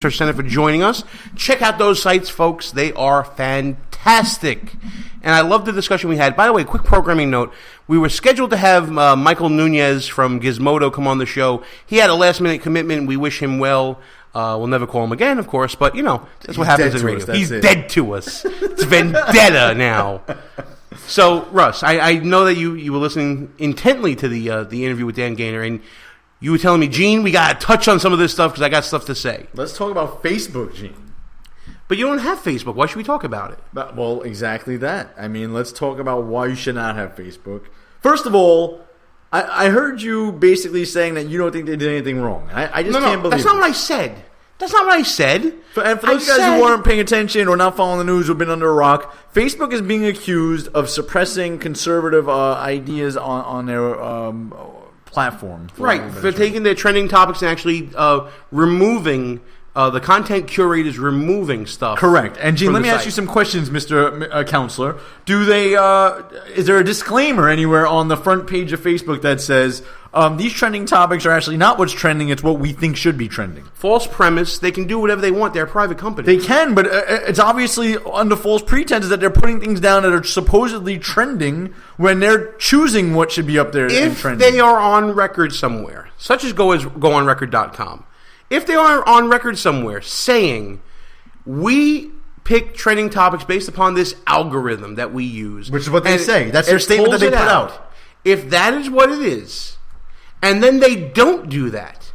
Center for joining us. Check out those sites, folks. They are fantastic. And I love the discussion we had. By the way, quick programming note. We were scheduled to have Michael Nunez from Gizmodo come on the show. He had a last-minute commitment. We wish him well. We'll never call him again, of course, but, you know, that's what happens in radio. He's dead to us. It's vendetta now. So, Russ, I know that you were listening intently to the interview with Dan Gainor, and you were telling me, Gene, we got to touch on some of this stuff because I got stuff to say. Let's talk about Facebook, Gene. But you don't have Facebook. Why should we talk about it? Well, exactly that. I mean, let's talk about why you should not have Facebook. First of all, I heard you basically saying that you don't think they did anything wrong. I just can't believe that's not what I said. That's not what I said. And for those guys who weren't paying attention or not following the news or been under a rock, Facebook is being accused of suppressing conservative ideas on their platform. Right, for taking their trending topics and actually removing the content curators removing stuff. Correct. And Gene, let me ask you some questions, Mr. Counselor. Do they? Is there a disclaimer anywhere on the front page of Facebook that says these trending topics are actually not what's trending; it's what we think should be trending? False premise. They can do whatever they want. They're a private company. They can, but it's obviously under false pretenses that they're putting things down that are supposedly trending when they're choosing what should be up there and trending. If they are on record somewhere, such as goonrecord.com. If they are on record somewhere saying, we pick trending topics based upon this algorithm that we use. Which is what they say. That's their statement that they put out. If that is what it is, and then they don't do that,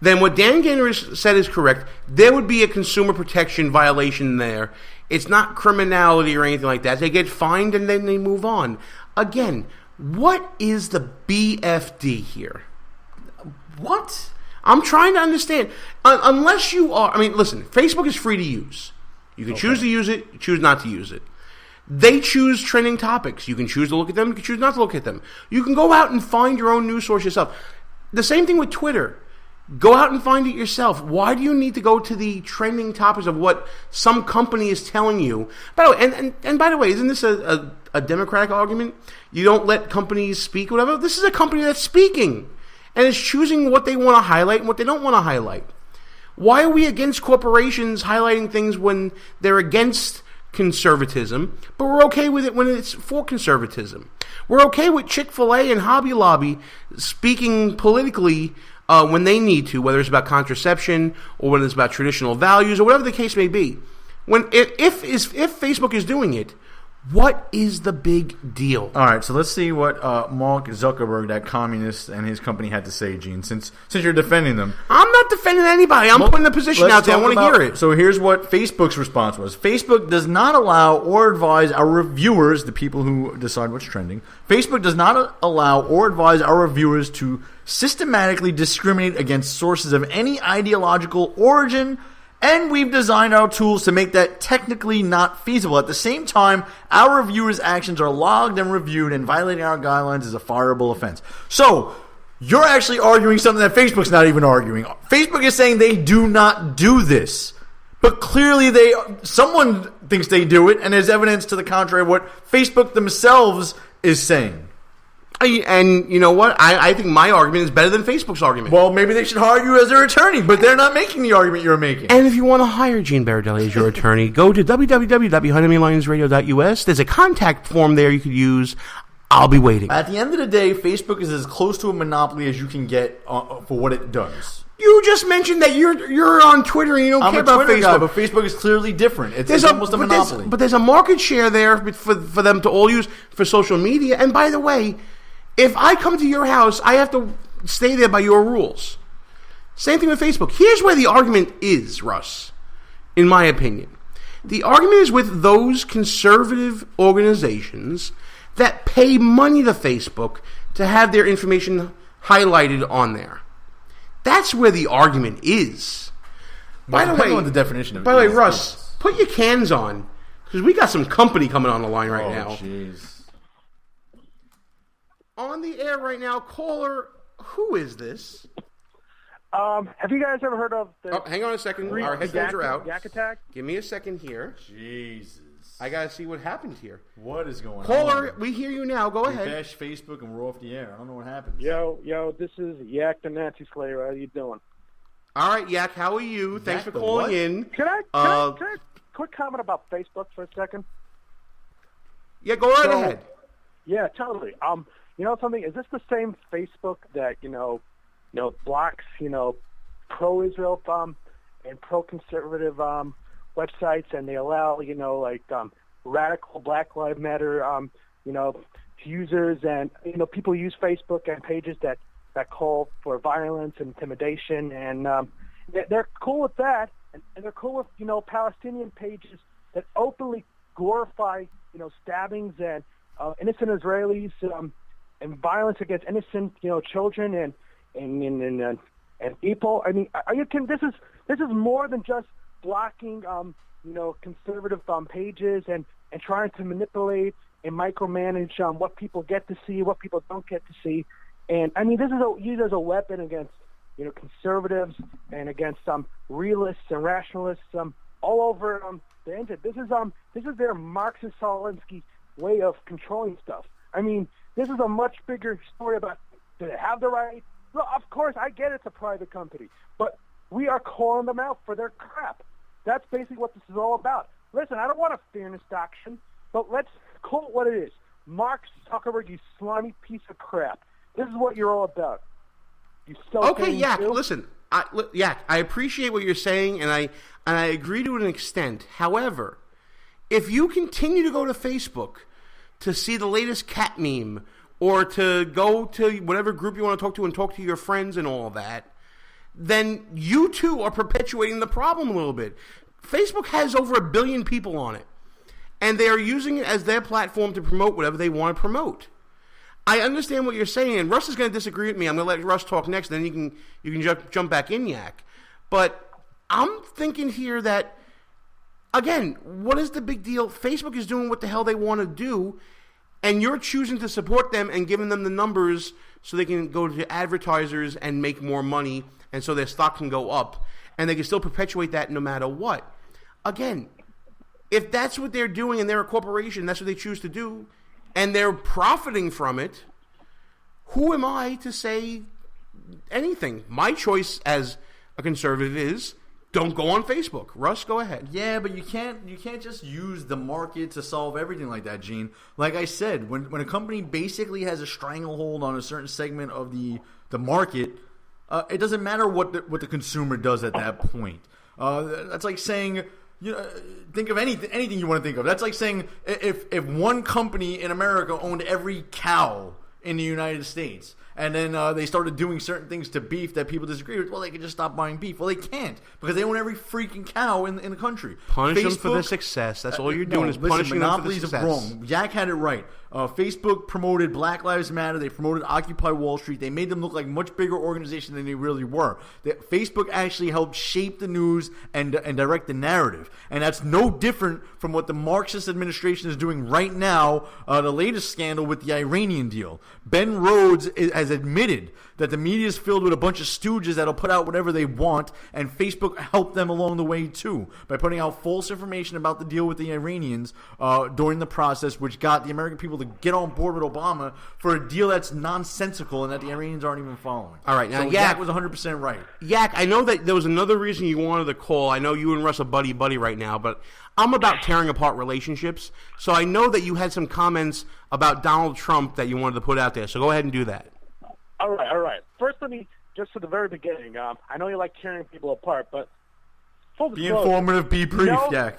then what Dan Gainor said is correct. There would be a consumer protection violation there. It's not criminality or anything like that. They get fined and then they move on. Again, what is the BFD here? What? I'm trying to understand. Unless you are... I mean, listen, Facebook is free to use. You can choose to use it, you choose not to use it. They choose trending topics. You can choose to look at them, you can choose not to look at them. You can go out and find your own news source yourself. The same thing with Twitter. Go out and find it yourself. Why do you need to go to the trending topics of what some company is telling you? By the way, and by the way, isn't this a democratic argument? You don't let companies speak, whatever. This is a company that's speaking. And it's choosing what they want to highlight and what they don't want to highlight. Why are we against corporations highlighting things when they're against conservatism, but we're okay with it when it's for conservatism? We're okay with Chick-fil-A and Hobby Lobby speaking politically when they need to, whether it's about contraception or whether it's about traditional values or whatever the case may be. If Facebook is doing it, what is the big deal? All right, so let's see what Mark Zuckerberg, that communist, and his company had to say, Gene, since you're defending them. I'm not defending anybody. I'm putting a position out there. I want to hear it. So here's what Facebook's response was. Facebook does not allow or advise our reviewers, the people who decide what's trending, Facebook does not allow or advise our reviewers to systematically discriminate against sources of any ideological origin, and we've designed our tools to make that technically not feasible. At the same time, our reviewers' actions are logged and reviewed, and violating our guidelines is a fireable offense. So, you're actually arguing something that Facebook's not even arguing. Facebook is saying they do not do this. But clearly someone thinks they do it, and there's evidence to the contrary of what Facebook themselves is saying. And you know what? I think my argument is better than Facebook's argument. Well, maybe they should hire you as their attorney, but they're not making the argument you're making. And if you want to hire Gene Baradelli as your attorney, go to www.HoneyMeLionsRadio.us. There's a contact form there you could use. I'll be waiting. At the end of the day, Facebook is as close to a monopoly as you can get for what it does. You just mentioned that you're on Twitter and you don't care about Facebook. Guy, but Facebook is clearly different. It's almost a monopoly. But there's a market share there for them to all use for social media. And by the way, if I come to your house, I have to stay there by your rules. Same thing with Facebook. Here's where the argument is, Russ, in my opinion. The argument is with those conservative organizations that pay money to Facebook to have their information highlighted on there. That's where the argument is. By the way, the definition of by the way, Russ, put your cans on because we got some company coming on the line right now. Oh, jeez. On the air right now, caller, who is this? Have you guys ever heard of the... hang on a second. Our headphones are out. Yak Attack? Give me a second here. Jesus. I got to see what happened here. What is going on? Caller, we hear you now. Go ahead. Bash Facebook and we're off the air. I don't know what happened. Yo, this is Yak the Nazi Slayer. How you doing? All right, Yak, how are you? Thanks for calling in. Can I quick comment about Facebook for a second? Yeah, go right ahead. Yeah, totally. You know something? Is this the same Facebook that blocks pro-Israel and pro-conservative websites, and they allow radical Black Lives Matter users and people use Facebook and pages that call for violence and intimidation, and they're cool with that, and they're cool with Palestinian pages that openly glorify stabbings and innocent Israelis and violence against innocent children and people. I mean, this is more than just blocking conservative pages and trying to manipulate and micromanage what people get to see, what people don't get to see. And I mean, this is used as a weapon against conservatives and against realists and rationalists all over the internet. This is their Marxist-Solinsky way of controlling stuff. I mean, this is a much bigger story about, do they have the right? Well, of course, I get it's a private company, but we are calling them out for their crap. That's basically what this is all about. Listen, I don't want a fairness doctrine, but let's call it what it is. Mark Zuckerberg, you slimy piece of crap. This is what you're all about. You okay, Yak, listen. Yak, I appreciate what you're saying, and I agree to an extent. However, if you continue to go to Facebook to see the latest cat meme, or to go to whatever group you want to talk to and talk to your friends and all that, then you too are perpetuating the problem a little bit. Facebook has over 1 billion people on it, and they are using it as their platform to promote whatever they want to promote. I understand what you're saying, and Russ is going to disagree with me. I'm going to let Russ talk next, then you can jump back in, Yak. But I'm thinking here that, again, what is the big deal? Facebook is doing what the hell they want to do, and you're choosing to support them and giving them the numbers so they can go to advertisers and make more money, and so their stock can go up, and they can still perpetuate that no matter what. Again, if that's what they're doing and they're a corporation, that's what they choose to do, and they're profiting from it, who am I to say anything? My choice as a conservative is, don't go on Facebook. Russ, go ahead. Yeah, but you can't just use the market to solve everything like that, Gene. Like I said, when a company basically has a stranglehold on a certain segment of the market, it doesn't matter what the consumer does at that point. That's like saying, think of anything you want to think of. That's like saying if one company in America owned every cow in the United States, and then they started doing certain things to beef that people disagree with, well, they could just stop buying beef. Well, they can't, because they own every freaking cow in the country. Punish them for their success. That's all you're doing is punishing them for their success. Monopolies are wrong. Yak had it right. Facebook promoted Black Lives Matter. They promoted Occupy Wall Street. They made them look like a much bigger organization than they really were. Facebook actually helped shape the news and direct the narrative. And that's no different from what the Marxist administration is doing right now, the latest scandal with the Iranian deal. Ben Rhodes has admitted that the media is filled with a bunch of stooges that'll put out whatever they want, and Facebook helped them along the way too by putting out false information about the deal with the Iranians during the process, which got the American people to get on board with Obama for a deal that's nonsensical and that the Iranians aren't even following. All right, now so Yak was 100% right. Yak, I know that there was another reason you wanted to call. I know you and Russ are buddy right now, but I'm about tearing apart relationships, so I know that you had some comments about Donald Trump that you wanted to put out there, so go ahead and do that. All right. First, let me, just to the very beginning, I know you like tearing people apart, but full disclosure, be informative, be brief, Yak.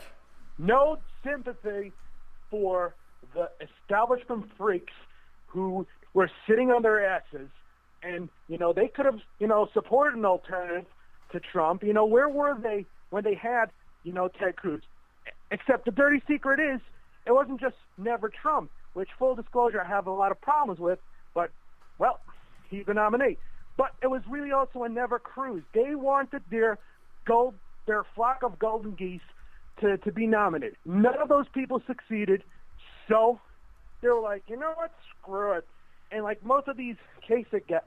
No sympathy for the establishment freaks who were sitting on their asses, and, they could have, supported an alternative to Trump. Where were they when they had, Ted Cruz? Except the dirty secret is, it wasn't just never Trump, which, full disclosure, I have a lot of problems with, but, well, he's the nominee. But it was really also a never Cruz. They wanted their flock of golden geese to be nominated. None of those people succeeded, so they were like, you know what, screw it. And like most of these Kasich guys,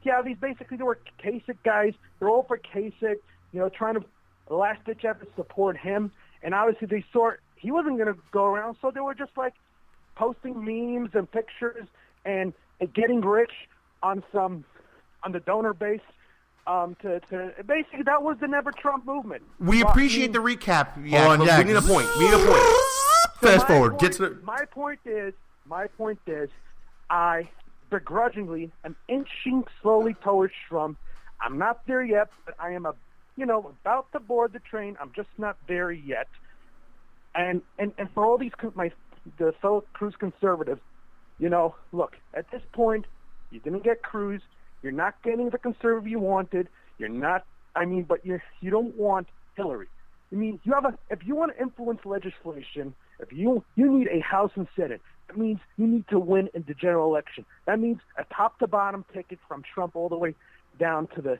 they were Kasich guys. They're all for Kasich, trying to last-ditch effort to support him. And obviously they saw he wasn't going to go around, so they were just like posting memes and pictures and getting rich on the donor base Basically, that was the Never Trump movement. We appreciate the recap. Yeah, Hold on, we need a point. We need a point. Fast forward. Point, Get to the... My point is, I begrudgingly am inching slowly towards Trump. I'm not there yet, but I am about to board the train. I'm just not there yet. And for all these the fellow Cruz conservatives, look, at this point, you didn't get Cruz. You're not getting the conservative you wanted. You're not. But you don't want Hillary. If you want to influence legislation, if you need a House and Senate, that means you need to win in the general election. That means a top to bottom ticket from Trump all the way down to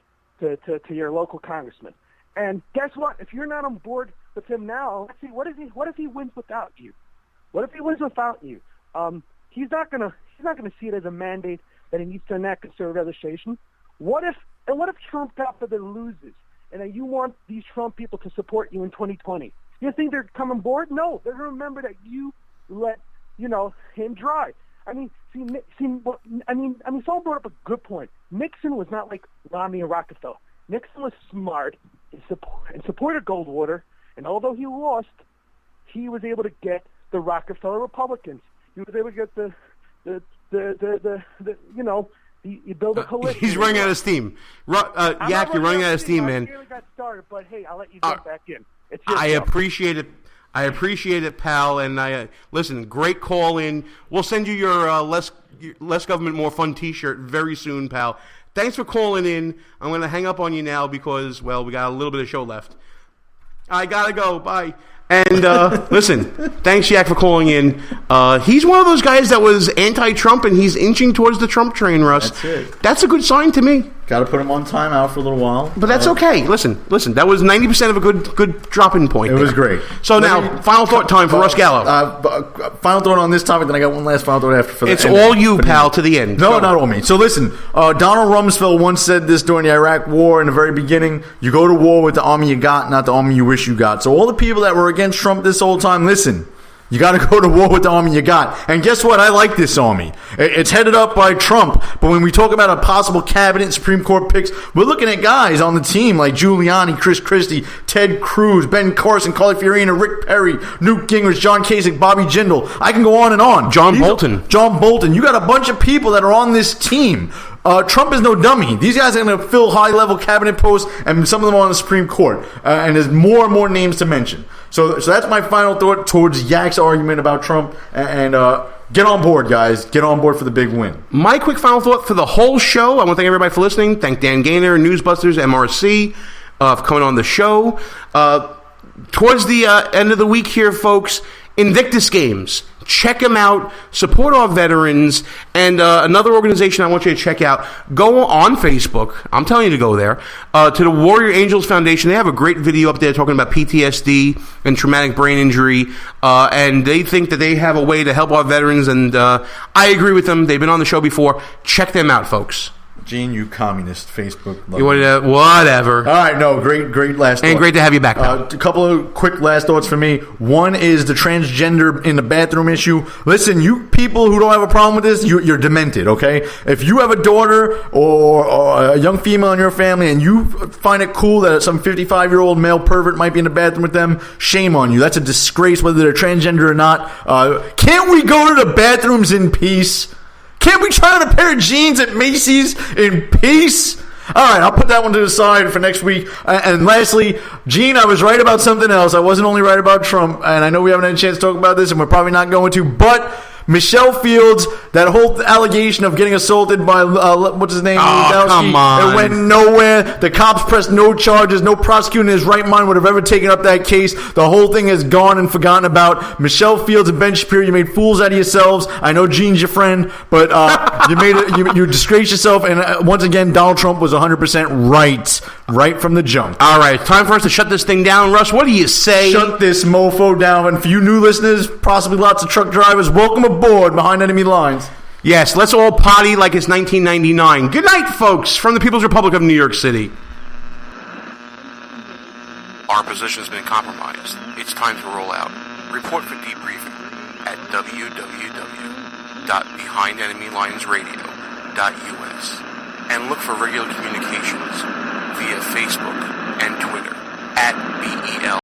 your local congressman. And guess what? If you're not on board with him now, let's see, what if he wins without you? What if he wins without you? He's not gonna see it as a mandate that he needs to enact conservative legislation. What if Trump God forbid loses, and then you want these Trump people to support you in 2020? You think they're coming board? No, they're gonna remember that you let him dry. Someone brought up a good point. Nixon was not like Romney and Rockefeller. Nixon was smart and supported Goldwater, and although he lost, he was able to get the Rockefeller Republicans. He was able to get the build a coalition. He's running out of steam. Yak, you're running out of steam, man. I really got started, but hey, I'll let you jump back in. It's your I show. appreciate it. I appreciate it, pal. And listen, great call in. We'll send you your less government, more fun T-shirt very soon, pal. Thanks for calling in. I'm going to hang up on you now because, well, we got a little bit of show left. I gotta go. Bye. And listen, thanks, Yak, for calling in. He's one of those guys that was anti-Trump, and he's inching towards the Trump train, Russ. That's it. That's a good sign to me. Got to put him on timeout for a little while. But that's okay. Listen. That was 90% of a good drop-in point. It was great. So now, final thought time for Russ Gallo. Final thought on this topic, then I got one last final thought after. It's all you, pal, to the end. No, not all me. So listen, Donald Rumsfeld once said this during the Iraq War in the very beginning: you go to war with the army you got, not the army you wish you got. So all the people that were against Trump this whole time, listen. You got to go to war with the army you got. And guess what? I like this army. It's headed up by Trump. But when we talk about a possible cabinet and Supreme Court picks, we're looking at guys on the team like Giuliani, Chris Christie, Ted Cruz, Ben Carson, Carly Fiorina, Rick Perry, Newt Gingrich, John Kasich, Bobby Jindal. I can go on and on. John Bolton. You got a bunch of people that are on this team. Trump is no dummy. These guys are going to fill high-level cabinet posts, and some of them are on the Supreme Court. And there's more and more names to mention. So that's my final thought towards Yak's argument about Trump. And get on board, guys. Get on board for the big win. My quick final thought for the whole show. I want to thank everybody for listening. Thank Dan Gainor, NewsBusters, MRC, for coming on the show. Towards the end of the week here, folks, Invictus Games. Check them out. Support our veterans. And another organization I want you to check out. Go on Facebook. I'm telling you to go there. To the Warrior Angels Foundation. They have a great video up there talking about PTSD and traumatic brain injury. And they think that they have a way to help our veterans. And I agree with them. They've been on the show before. Check them out, folks. Gene, you communist Facebook. Whatever. All right, no, great last thought. And great to have you back, pal. A couple of quick last thoughts for me. One is the transgender in the bathroom issue. Listen, you people who don't have a problem with this, you're demented, okay? If you have a daughter or a young female in your family and you find it cool that some 55-year-old male pervert might be in the bathroom with them, shame on you. That's a disgrace whether they're transgender or not. Can't we go to the bathrooms in peace? Can't we try on a pair of jeans at Macy's in peace? All right, I'll put that one to the side for next week. And lastly, Gene, I was right about something else. I wasn't only right about Trump, and I know we haven't had a chance to talk about this, and we're probably not going to, but Michelle Fields, that whole allegation of getting assaulted by, what's his name? Come on. It went nowhere. The cops pressed no charges. No prosecutor in his right mind would have ever taken up that case. The whole thing is gone and forgotten about. Michelle Fields and Ben Shapiro, you made fools out of yourselves. I know Gene's your friend, but you disgraced yourself. And once again, Donald Trump was 100% right from the jump. All right, time for us to shut this thing down. Russ, what do you say? Shut this mofo down. And for you new listeners, possibly lots of truck drivers, welcome aboard Behind Enemy Lines. Yes, let's all potty like it's 1999. Good night, folks, from the People's Republic of New York City. Our position has been compromised. It's time to roll out. Report for debriefing at www.behindenemylinesradio.us and look for regular communications via Facebook and Twitter at BEL